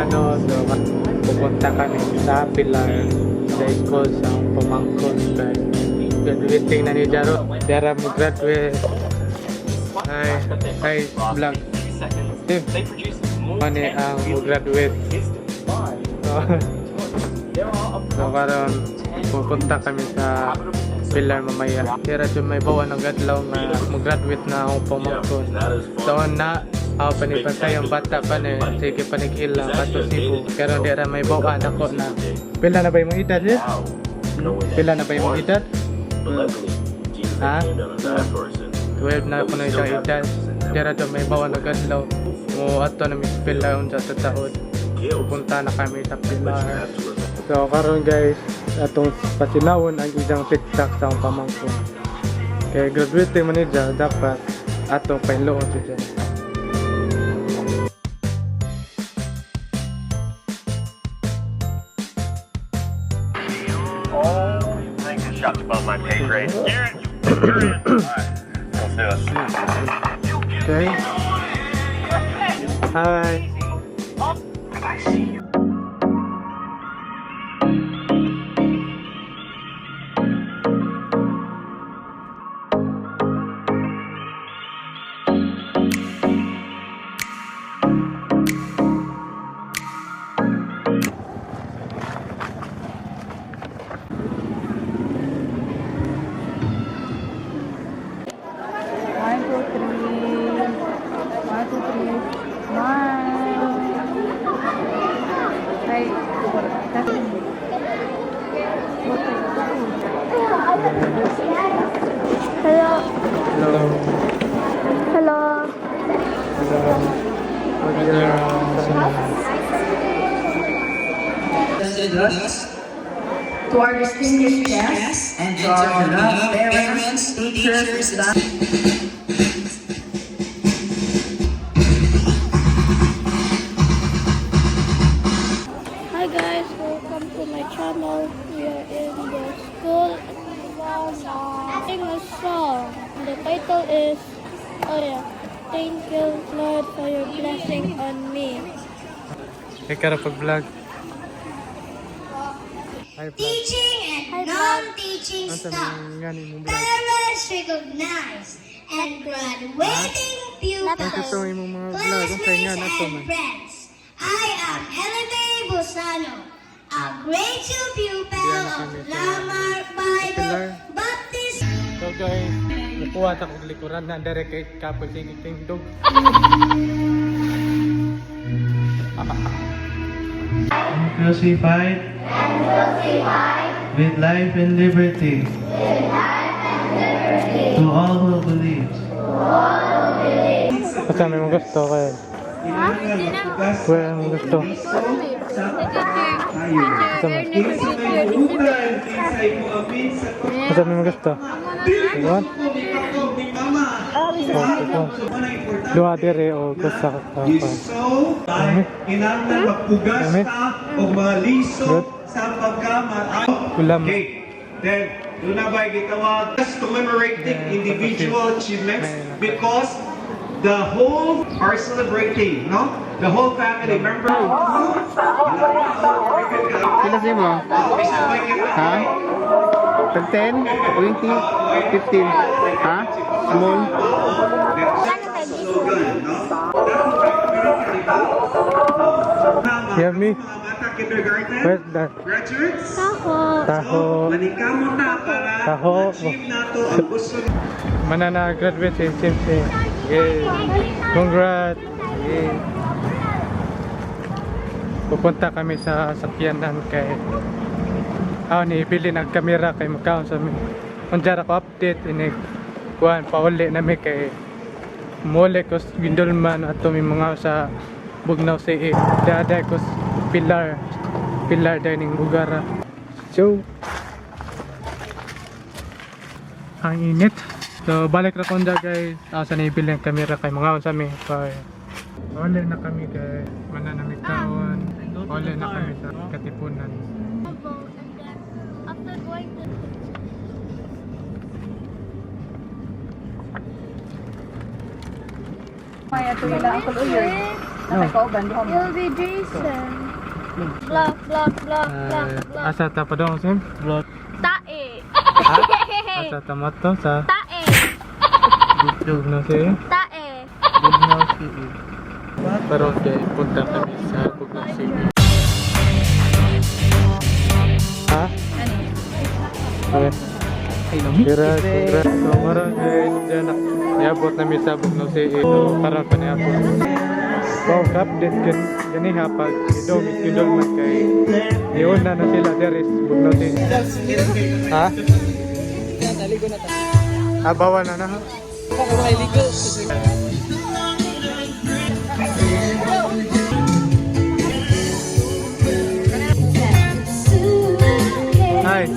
ano, so pupunta kami sa Pilar sa school sa pamangkon kay graduating na ni Jaro. Jara mo graduate. Hi vlog. Mani ang mo graduate. So karon pupunta kami sa Pilar mamaya. Kaya dyan may bawa ng gadlaw nga mag-graduate na akong pamangkon. Doon na ako panipantay ang bata pa na sige panigila kato Cebu. Pero di ra may bawaan ako na pila na ba yung edad eh? Pila na ba yung edad? Ha? 12 na ako na isang edad. Di ra dyan may bawaan ng gadlaw. Mo ato na may pila yung sa taon. Pupunta na kami sa Pilar. So karon guys, atong pasinawon ang isang TikTok sa akong pamangkon. Kaya graduate man niya dapat atong pailoon siya. Oh, you think this shot's above my pay grade? Garrett, you're in. Alright, let's do it. Okay. Hi. I see you. Hello. To our distinguished guests and to our beloved parents, teachers, Hi guys, welcome to my channel. We are in the school sing a song. The title is Thank you Lord for your blessing on me. Ikaw na pag-vlog. Hi vlog. Teaching Hi, and non-teaching Ano sa staff, mga nga mong vlog? parents recognized, and graduating Ang pupils, totoo yung mga vlog. Ang kaya nga na classmates to and man. friends. I am Eleve Busano, a grade 2 pupil Diyan na of kami sa Lamar Pilar. Bible Baptist. So guys, nakuha akong likuran na direct kay Kapoy Sige Tingdog. Crucified with life and liberty to all who believe. Basta may mga gusto kayo. Wala mga gusto. Basta may mga gusto. Diba? Dua dire o gusto ka. Kinahanglan magpugas ta o mga lisod sa pagkamat. Ulam. Okay, then doon na ba gitawag commemorating individual achievements because the whole are celebrating, no? The whole family member. Sila si mo? Ha? 10? 20? 15? Ha? Small? Yummy. Where's that? Graduates, Taho. manikamo na para Taho. achieve nato ang gusto. Manana-graduate si Simsi. Yay. Congrats. Yay. Pupunta kami sa sakyanan kay niibili ng kamera kay makaon sa amin. Kung dyan ako update, kuhan, pauli namin kay muli ko sa Gindolman at may mga sa Bugnaw sa Dada ko sa Pilar dining lugar. So, ang init. So, balik na kong guys. Sa naibili ng kamera kay mga sa amin. Pauli na kami guys. Mananamig taon. Pauli na kami sa Katipunan. After going to Maya, ito nila ang kuluyod. You'll be Jason. Block, block, block, block, block. Asa ta pa daw sim? Tae. Asa ta mato sa Tae. Bugnaw City. Tae. Bugnaw City. Pero kay punta kami sa Bugnaw City. Ha? Okay. Kira, so maraming guys dyan na iabot namin sa Bugnaw City. So karon pa niabot. Wow, update gani ha pag idol man kay iuna na sila deres Bugnaw City. Ha? Abawan na na ha? Hi.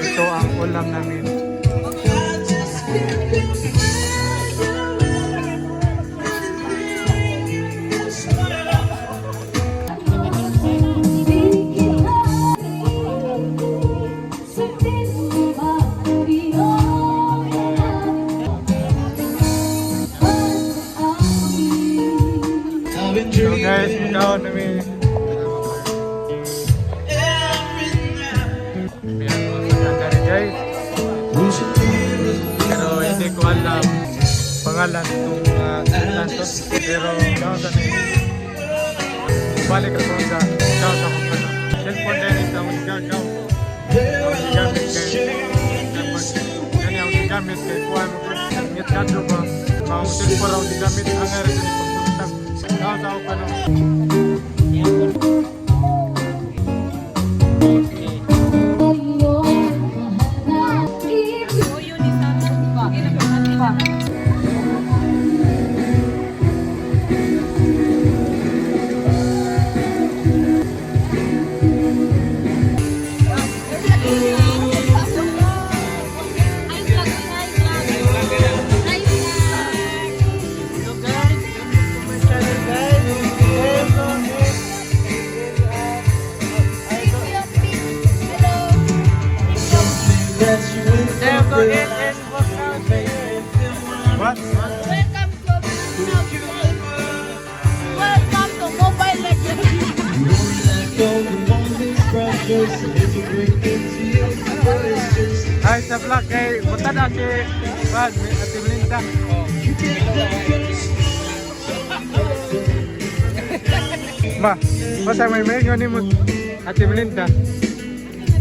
Ito ang ulam namin. So guys, ikaw namin. Biyan mo sa kandari guys. Pero hindi ko alam pangalan itong tanto. Pero ikaw sa name. Balik ako sa ikaw sa kung ano. Cellphone din ito ang gagaw. Ang gamit kayo. Yan yung gamit kayo. Kuha mo ko. Ngit ka doon ba? Mga cellphone raw di gamit. Ang nga rin yung pagpunta. Ikaw sa kung ano. What? Welcome to Mobile Legends. Ay, sa vlog kay punta na si Brad, Ate Melinda. Ma, basta may ngayon mo Ate Melinda.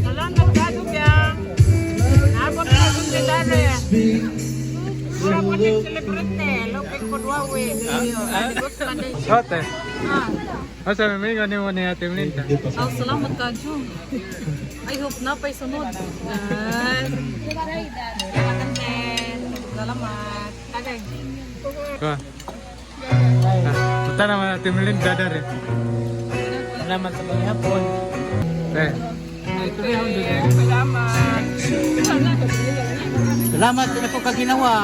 Salamat ka, Dugyang. Nabot na kung didari. Pura po ng celebrity. Lupin ko duwawi. Aligot pa din siya. Ote, basta may ngayon mo ni Ate Melinda. Oh, salamat ka, Jung. I hope na pa'y sunod. Salamat. Tagay. Ka. Punta naman Ate Melinda dari. Salamat sa mga hapon. Eh, Salamat. Salamat sa ako kaginawa.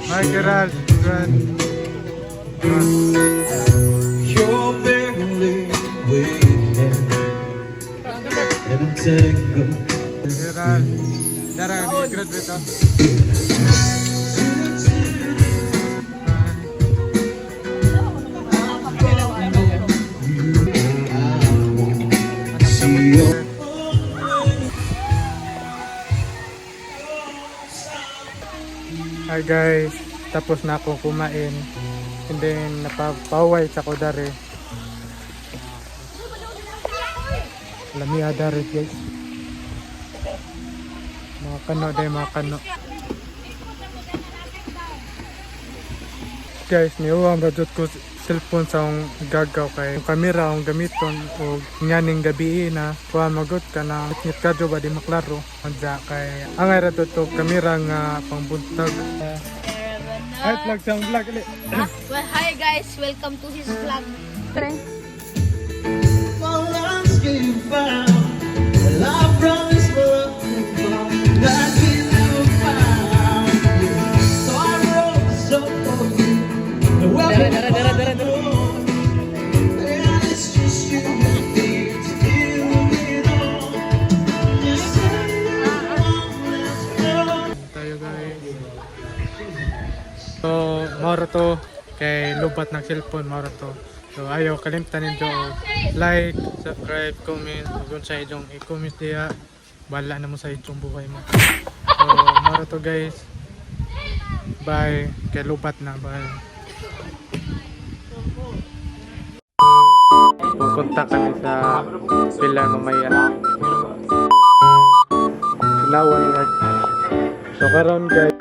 Hi Gerald, Gerald. You're barely waiting, and I'm tangled. Gerald, darang ni-graduate ako. See you. Hi guys, tapos na akong kumain. And then napapaway sa ko dari. Lamia dari guys. Mga kano day, mga kano. Guys, niuwang radot ko cellphone sa akong gagaw kay yung kamera akong gamiton o nganing gabi na kuha magot ka na ngit kadyo ba di maklaro andya kay ang ay radot to kamera nga pangbuntag. Ay vlog sa vlog ulit. Well, hi guys, welcome to his vlog. My lost you found. Well, I promise for that you found. So I wrote a song for you. mauro to kay lubat ng cellphone mauro to. So ayo kalimtan ninyo like, subscribe, comment, kung sa inyong i-comment diya. Bala na mo sa inyong buhay mo. So mauro to guys. Bye. Kay lubat na. Bye. Pupunta kami sa Pilar mamaya. Sulawan na. So karon guys.